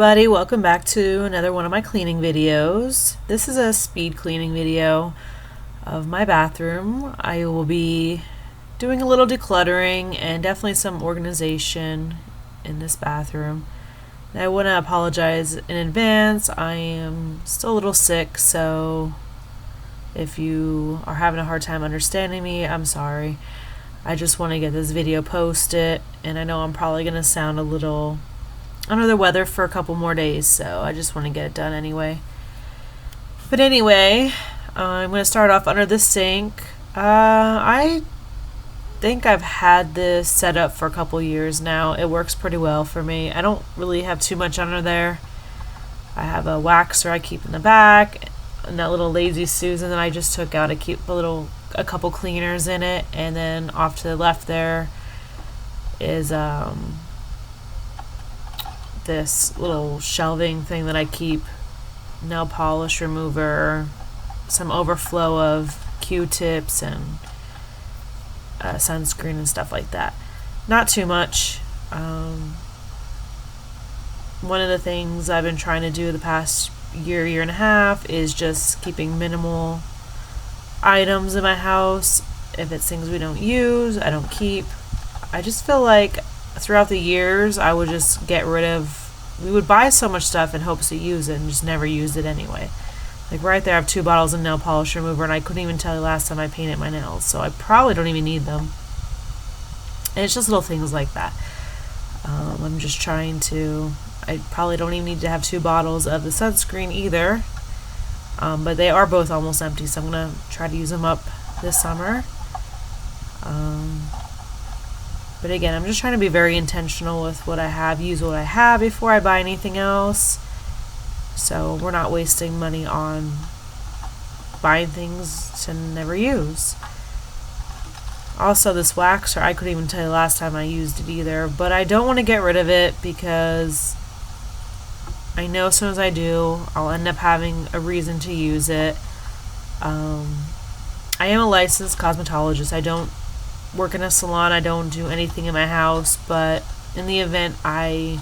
everybody, welcome back to another one of my cleaning videos. This is a speed cleaning video of my bathroom. I will be doing a little decluttering and definitely some organization in this bathroom. I want to apologize in advance. I am still a little sick, so if you are having a hard time understanding me, I'm sorry. I just want to get this video posted, and I know I'm probably going to sound a little under the weather for a couple more days, so I just want to get it done anyway. But anyway, I'm going to start off under the sink. I think I've had this set up for a couple years now. It works pretty well for me. I don't really have too much under there. I have a waxer I keep in the back, and that little Lazy Susan that I just took out. I keep a couple cleaners in it, and then off to the left there is this little shelving thing that I keep nail polish remover, some overflow of Q-tips and sunscreen and stuff like that. Not too much. One of the things I've been trying to do the past year and a half is just keeping minimal items in my house. If it's things we don't use, I don't keep. I just feel like throughout the years I would just get rid of, we would buy so much stuff in hopes to use it and just never used it anyway. Like right there I have 2 bottles of nail polish remover, and I couldn't even tell you last time I painted my nails, so I probably don't even need them. And it's just little things like that. I'm just trying to, I probably don't even need to have 2 bottles of the sunscreen either, but they are both almost empty, so I'm going to try to use them up this summer. But again, I'm just trying to be very intentional with what I have, use what I have before I buy anything else. So we're not wasting money on buying things to never use. Also, this waxer, I couldn't even tell you last time I used it either, but I don't want to get rid of it because I know as soon as I do, I'll end up having a reason to use it. I am a licensed cosmetologist. I don't work in a salon, I don't do anything in my house, but in the event I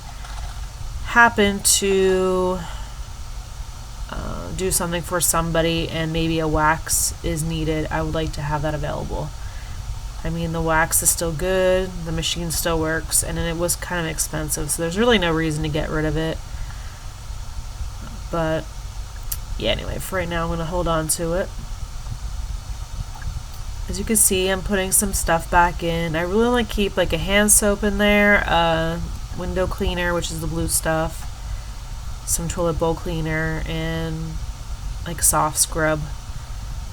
happen to do something for somebody and maybe a wax is needed, I would like to have that available. I mean, the wax is still good, the machine still works, and it was kind of expensive, so there's really no reason to get rid of it. But yeah, anyway, for right now I'm going to hold on to it. As you can see, I'm putting some stuff back in. I really only keep like a hand soap in there, window cleaner, which is the blue stuff, some toilet bowl cleaner, and like soft scrub.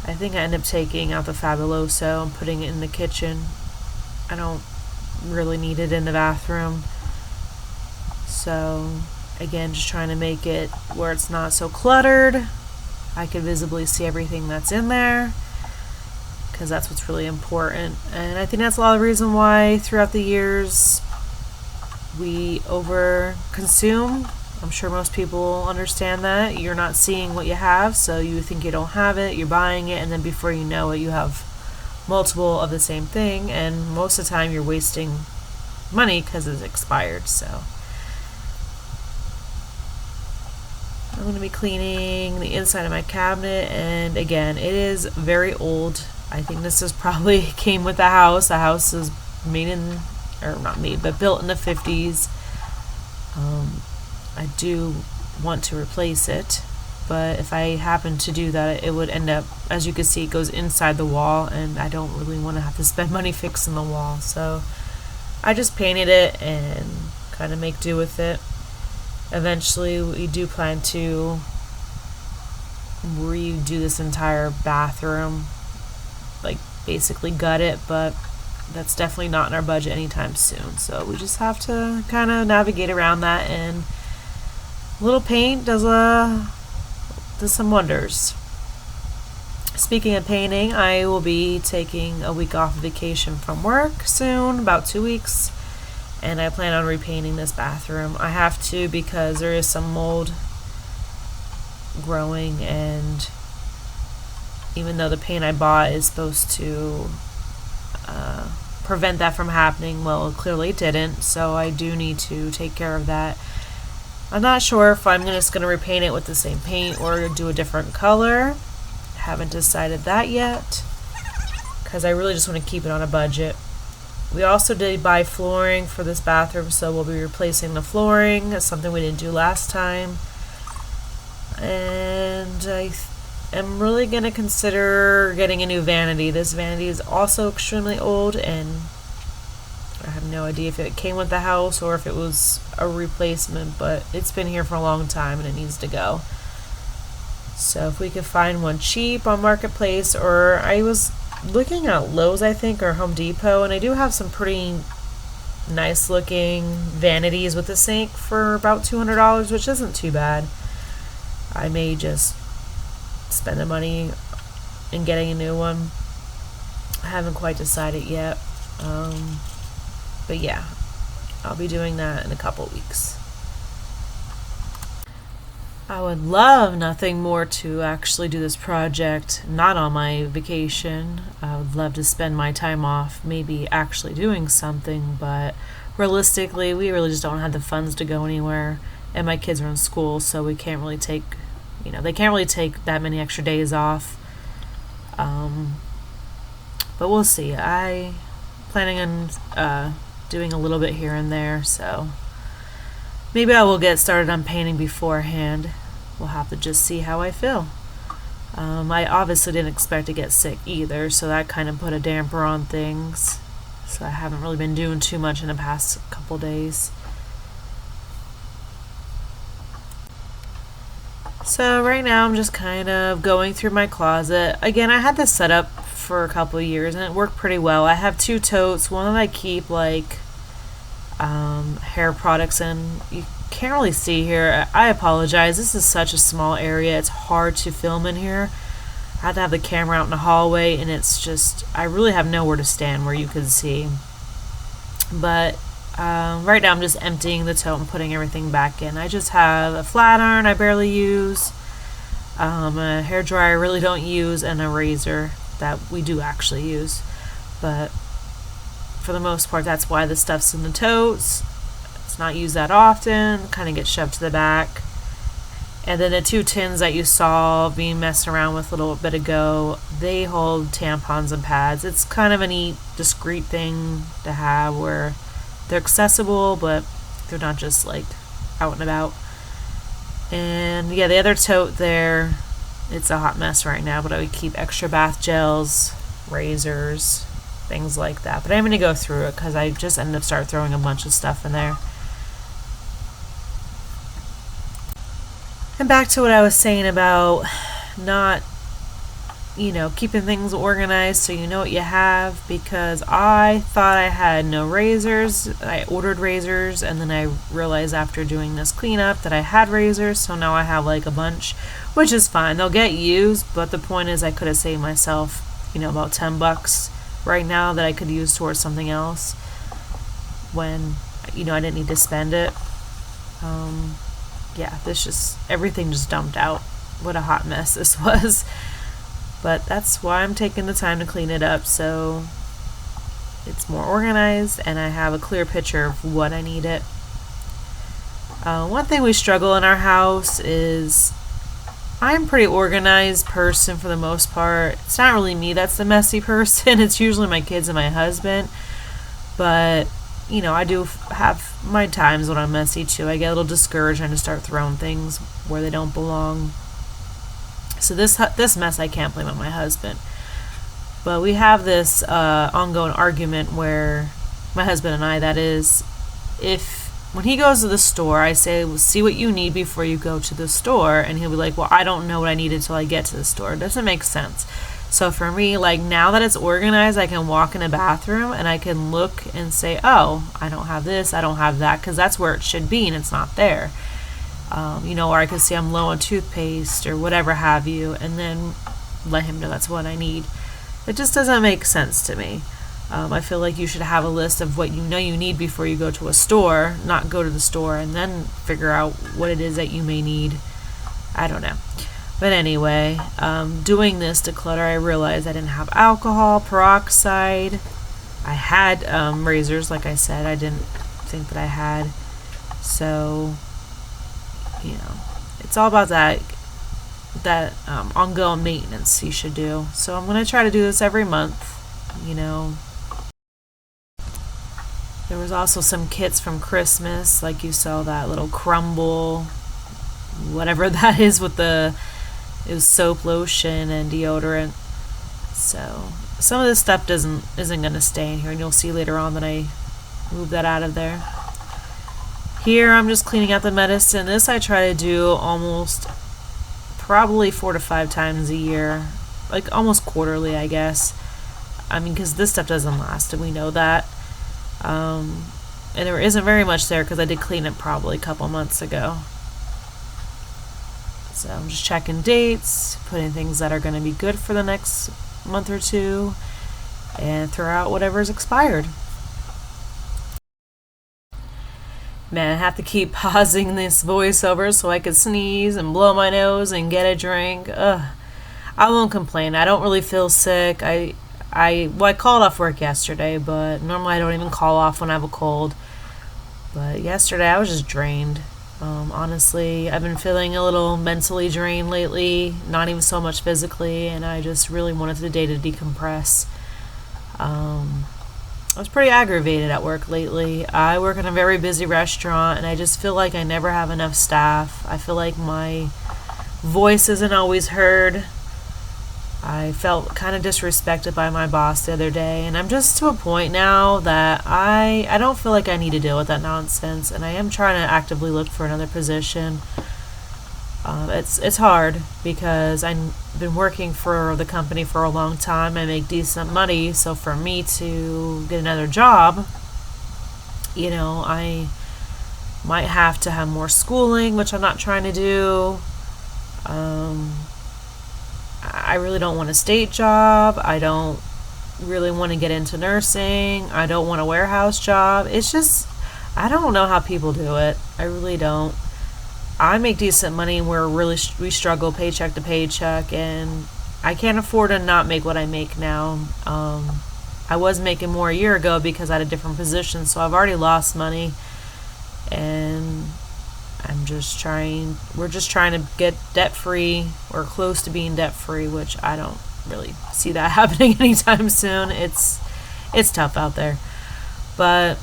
I think I end up taking out the Fabuloso and putting it in the kitchen. I don't really need it in the bathroom. So again, just trying to make it where it's not so cluttered. I can visibly see everything that's in there, because that's what's really important. And I think that's a lot of the reason why throughout the years we over consume. I'm sure most people understand that. You're not seeing what you have, so you think you don't have it, you're buying it, and then before you know it, you have multiple of the same thing, and most of the time you're wasting money because it's expired. So I'm going to be cleaning the inside of my cabinet, and again, it is very old. I think this is probably came with the house. The house is made in, or not made, but built in the 50s. I do want to replace it, but if I happen to do that, it would end up, as you can see, it goes inside the wall, and I don't really want to have to spend money fixing the wall. So I just painted it and kind of make do with it. Eventually, we do plan to redo this entire bathroom, like basically gut it, but that's definitely not in our budget anytime soon, so we just have to kind of navigate around that, and a little paint does some wonders. Speaking of painting, I will be taking a week off vacation from work soon, about 2 weeks, and I plan on repainting this bathroom. I have to, because there is some mold growing, and even though the paint I bought is supposed to prevent that from happening, well, it clearly didn't, so I do need to take care of that. I'm not sure if I'm just going to repaint it with the same paint or do a different color. Haven't decided that yet because I really just want to keep it on a budget. We also did buy flooring for this bathroom, so we'll be replacing the flooring. That's something we didn't do last time. And I am really going to consider getting a new vanity. This vanity is also extremely old, and I have no idea if it came with the house or if it was a replacement, but it's been here for a long time and it needs to go. So if we could find one cheap on Marketplace, or I was looking at Lowe's, I think, or Home Depot, and I do have some pretty nice looking vanities with a sink for about $200, which isn't too bad. I may just spend the money in getting a new one. I haven't quite decided yet. But yeah, I'll be doing that in a couple weeks. I would love nothing more to actually do this project not on my vacation. I would love to spend my time off maybe actually doing something, but realistically we really just don't have the funds to go anywhere, and my kids are in school, so we can't really take, they can't really take that many extra days off. But we'll see. I planning on doing a little bit here and there, so maybe I will get started on painting beforehand. We'll have to just see how I feel. I obviously didn't expect to get sick either, so that kind of put a damper on things. So I haven't really been doing too much in the past couple days. So right now I'm just kind of going through my closet. Again, I had this set up for a couple of years and it worked pretty well. I have 2 totes, one that I keep like hair products in. You can't really see here. I apologize. This is such a small area. It's hard to film in here. I had to have the camera out in the hallway, and it's just, I really have nowhere to stand where you can see. But right now I'm just emptying the tote and putting everything back in. I just have a flat iron I barely use, a hair dryer I really don't use, and a razor that we do actually use. But for the most part, that's why the stuff's in the totes. It's not used that often, kind of gets shoved to the back. And then the 2 tins that you saw being messed around with a little bit ago, they hold tampons and pads. It's kind of a neat, discreet thing to have where they're accessible, but they're not just like out and about. And yeah, the other tote there, it's a hot mess right now, but I would keep extra bath gels, razors, things like that. But I'm going to go through it because I just ended up throwing a bunch of stuff in there. And back to what I was saying about not, keeping things organized so you know what you have, because I thought I had no razors. I ordered razors, and then I realized after doing this cleanup that I had razors, so now I have like a bunch, which is fine. They'll get used, but the point is I could have saved myself, about $10 right now that I could use towards something else when, I didn't need to spend it. Yeah, everything just dumped out. What a hot mess this was. But that's why I'm taking the time to clean it up, so it's more organized and I have a clear picture of what I need it. One thing we struggle in our house is I'm a pretty organized person for the most part. It's not really me that's the messy person. It's usually my kids and my husband. But I do have my times when I'm messy too. I get a little discouraged and I just start throwing things where they don't belong. So this mess I can't blame on my husband. But we have this ongoing argument where my husband and I, that is, when he goes to the store, I say, well, see what you need before you go to the store, and he'll be like, well, I don't know what I need until I get to the store. It doesn't make sense. So for me, like, now that it's organized, I can walk in a bathroom and I can look and say, oh, I don't have this, I don't have that, because that's where it should be and it's not there. Or I could say I'm low on toothpaste or whatever have you, and then let him know that's what I need. It just doesn't make sense to me. I feel like you should have a list of what you need before you go to a store, not go to the store and then figure out what it is that you may need. I don't know. But anyway, doing this declutter, I realized I didn't have alcohol, peroxide. I had razors, like I said. I didn't think that I had. So it's all about that ongoing maintenance you should do. So I'm going to try to do this every month. There was also some kits from Christmas, like you saw that little crumble, whatever that is, it was soap, lotion, and deodorant. So some of this stuff isn't going to stay in here, and you'll see later on that I move that out of there. Here I'm just cleaning out the medicine. This I try to do almost probably 4 to 5 times a year, like almost quarterly, I guess. Because this stuff doesn't last, and we know that. And there isn't very much there because I did clean it probably a couple months ago. So I'm just checking dates, putting things that are going to be good for the next month or two, and throw out whatever's expired. Man, I have to keep pausing this voiceover so I can sneeze and blow my nose and get a drink. Ugh. I won't complain. I don't really feel sick. I called off work yesterday, but normally I don't even call off when I have a cold. But yesterday I was just drained. Honestly, I've been feeling a little mentally drained lately, not even so much physically, and I just really wanted the day to decompress. I was pretty aggravated at work lately. I work in a very busy restaurant, and I just feel like I never have enough staff. I feel like my voice isn't always heard. I felt kind of disrespected by my boss the other day, and I'm just to a point now that I don't feel like I need to deal with that nonsense, and I am trying to actively look for another position. It's hard because I've been working for the company for a long time. I make decent money, so for me to get another job, I might have to have more schooling, which I'm not trying to do. I really don't want a state job. I don't really want to get into nursing. I don't want a warehouse job. It's just, I don't know how people do it. I really don't. I make decent money and we struggle paycheck to paycheck, and I can't afford to not make what I make now. I was making more a year ago because I had a different position, so I've already lost money, and we're just trying to get debt free or close to being debt free, which I don't really see that happening anytime soon. It's tough out there, but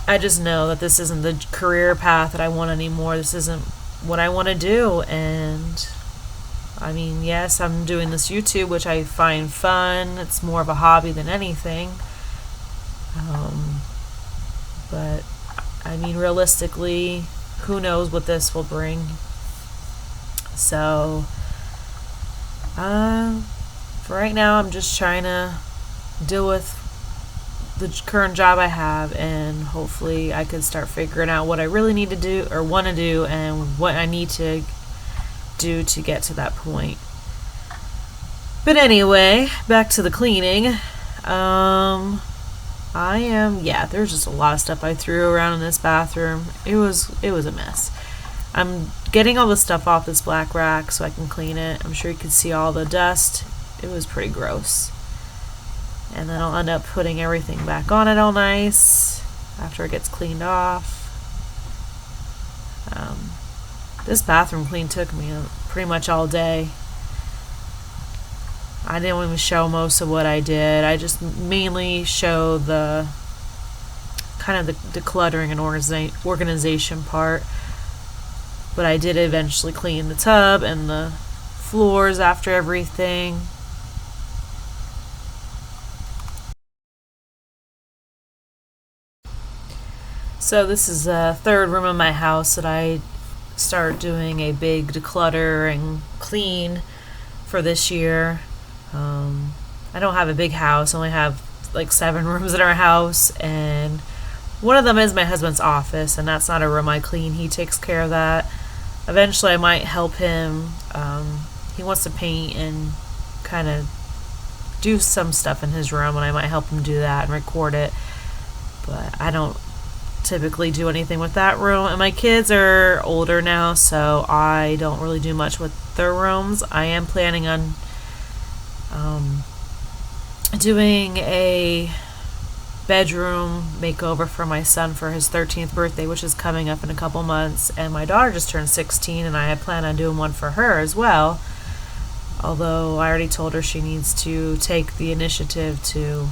I just know that this isn't the career path that I want anymore. This isn't what I want to do. And yes, I'm doing this YouTube, which I find fun. It's more of a hobby than anything. But realistically, who knows what this will bring. So, for right now, I'm just trying to deal with the current job I have, and hopefully I can start figuring out what I really need to do or want to do and what I need to do to get to that point. But anyway, back to the cleaning. There's just a lot of stuff I threw around in this bathroom. It was a mess. I'm getting all the stuff off this black rack so I can clean it. I'm sure you can see all the dust. It was pretty gross. And then I'll end up putting everything back on it all nice after it gets cleaned off. This bathroom clean took me pretty much all day. I didn't even show most of what I did. I just mainly show the kind of the decluttering and organization part. But I did eventually clean the tub and the floors after everything. So this is the third room in my house that I started doing a big declutter and clean for this year. I don't have a big house. I only have like 7 rooms in our house, and one of them is my husband's office, and that's not a room I clean. He takes care of that. Eventually I might help him. He wants to paint and kind of do some stuff in his room, and I might help him do that and record it. But I don't typically do anything with that room, and my kids are older now, so I don't really do much with their rooms. I am planning on doing a bedroom makeover for my son for his 13th birthday, which is coming up in a couple months, and my daughter just turned 16, and I had planned on doing one for her as well. Although I already told her she needs to take the initiative to,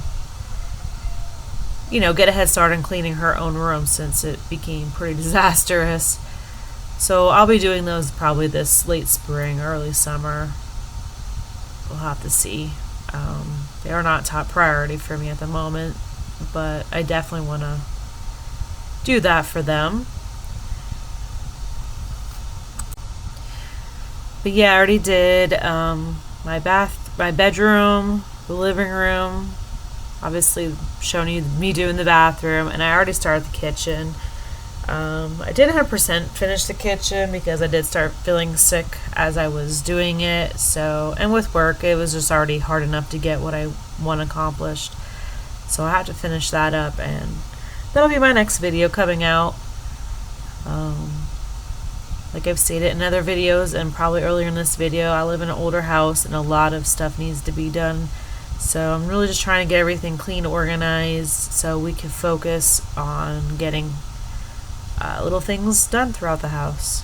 get a head start on cleaning her own room since it became pretty disastrous. So I'll be doing those probably this late spring, early summer. We'll have to see. They are not top priority for me at the moment, but I definitely want to do that for them. But yeah, I already did my bedroom, the living room, obviously showing you me doing the bathroom, and I already started the kitchen. I didn't 100% finish the kitchen because I did start feeling sick as I was doing it. So, and with work, it was just already hard enough to get what I want accomplished. So I had to finish that up, and that'll be my next video coming out. Like I've stated in other videos and probably earlier in this video, I live in an older house and a lot of stuff needs to be done. So I'm really just trying to get everything clean, organized, so we can focus on getting little things done throughout the house.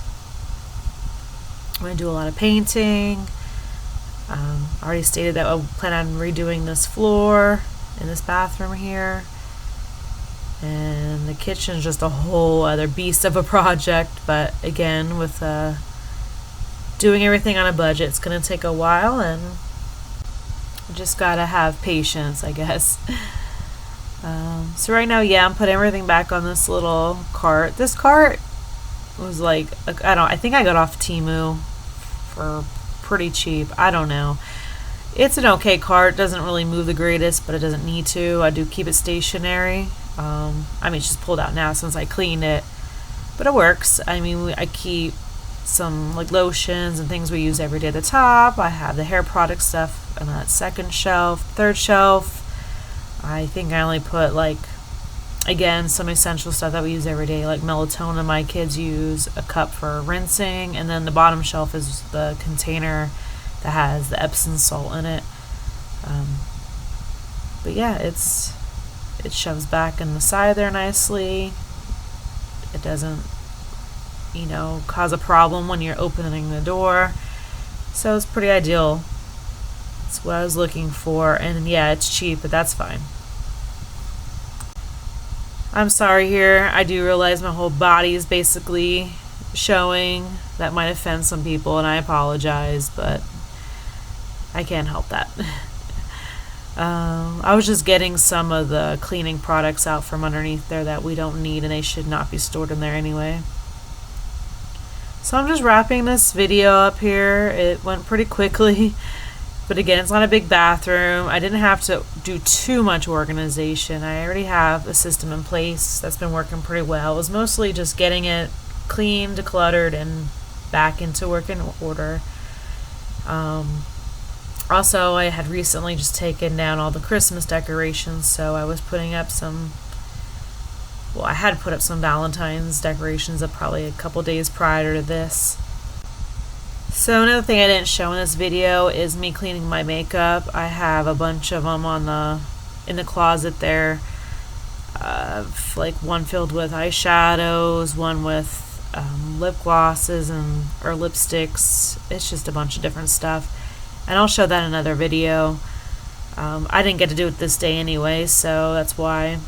I'm going to do a lot of painting. I already stated that I plan on redoing this floor in this bathroom here. And the kitchen is just a whole other beast of a project, but again, with doing everything on a budget, it's going to take a while, and you just got to have patience, I guess. So right now, yeah, I'm putting everything back on this little cart. This cart was like, I think I got off Temu for pretty cheap. I don't know. It's an okay cart. Doesn't really move the greatest, but it doesn't need to. I do keep it stationary. It's just pulled out now since I cleaned it, but it works. I keep some like lotions and things we use every day at the top. I have the hair product stuff on that second shelf. Third shelf, I think I only put again, some essential stuff that we use every day, like melatonin my kids use, a cup for rinsing, and then the bottom shelf is the container that has the Epsom salt in it. But yeah, it shoves back in the side there nicely. It doesn't, cause a problem when you're opening the door. So it's pretty ideal. That's what I was looking for. And yeah, it's cheap, but that's fine. I'm sorry here. I do realize my whole body is basically showing. That might offend some people, and I apologize, but I can't help that. I was just getting some of the cleaning products out from underneath there that we don't need, and they should not be stored in there anyway. So I'm just wrapping this video up here. It went pretty quickly, but again, it's not a big bathroom. I didn't have to do too much organization. I already have a system in place that's been working pretty well. It was mostly just getting it clean, decluttered, and back into working order. Also, I had recently just taken down all the Christmas decorations, so I was putting up I had put up some Valentine's decorations up probably a couple days prior to this. So another thing I didn't show in this video is me cleaning my makeup. I have a bunch of them in the closet there. One filled with eyeshadows, one with lip glosses or lipsticks. It's just a bunch of different stuff. And I'll show that in another video. I didn't get to do it this day anyway, so that's why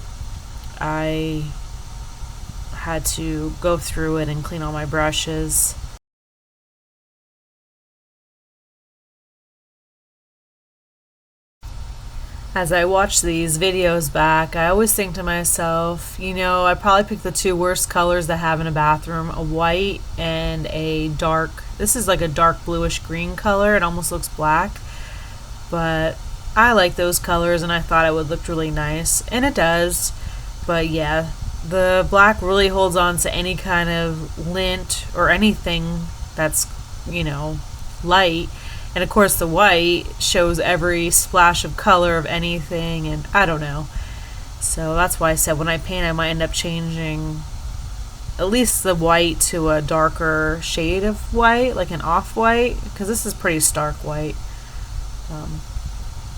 I had to go through it and clean all my brushes. As I watch these videos back, I always think to myself, I probably picked the two worst colors to have in a bathroom, a white and a dark. This is like a dark bluish green color. It almost looks black, but I like those colors and I thought it would look really nice, and it does. But yeah, the black really holds on to any kind of lint or anything that's, light. And of course the white shows every splash of color of anything, and I don't know. So that's why I said when I paint I might end up changing at least the white to a darker shade of white, like an off-white, because this is pretty stark white.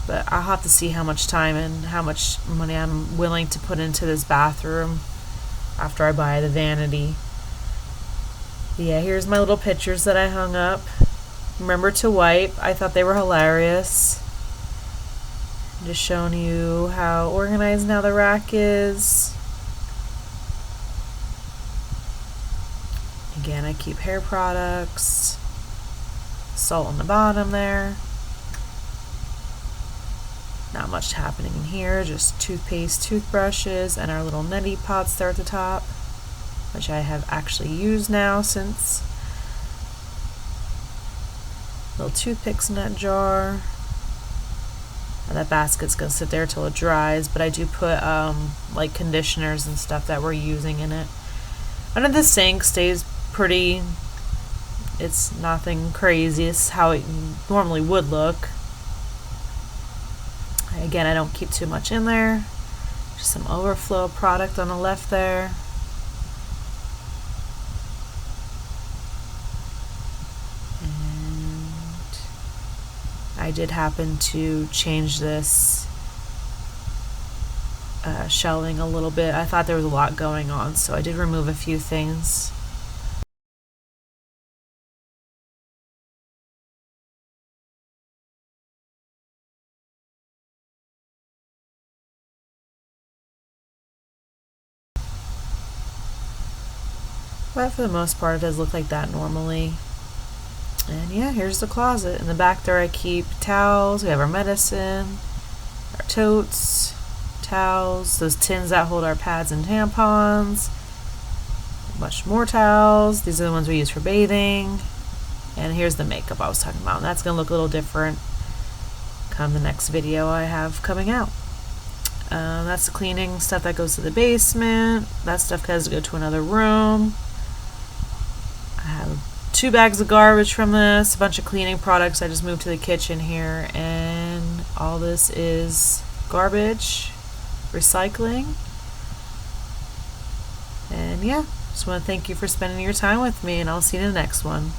but I'll have to see how much time and how much money I'm willing to put into this bathroom after I buy the vanity. But yeah, here's my little pictures that I hung up. Remember to wipe. I thought they were hilarious. Just showing you how organized now the rack is. Again, I keep hair products, salt on the bottom there. Not much happening in here, just toothpaste, toothbrushes, and our little neti pots there at the top, which I have actually used now since. Little toothpicks in that jar. And that basket's gonna sit there till it dries, but I do put like conditioners and stuff that we're using in it. Under the sink stays pretty, it's nothing crazy, it's how it normally would look. Again, I don't keep too much in there. Just some overflow product on the left there. And I did happen to change this shelving a little bit. I thought there was a lot going on, so I did remove a few things. But for the most part, it does look like that normally. And yeah, here's the closet. In the back there I keep towels, we have our medicine, our totes, towels, those tins that hold our pads and tampons, much more towels. These are the ones we use for bathing. And here's the makeup I was talking about. And that's going to look a little different come the next video I have coming out. That's the cleaning stuff that goes to the basement. That stuff has to go to another room. I have 2 bags of garbage from this, a bunch of cleaning products I just moved to the kitchen here, and all this is garbage, recycling. And yeah, just want to thank you for spending your time with me, and I'll see you in the next one.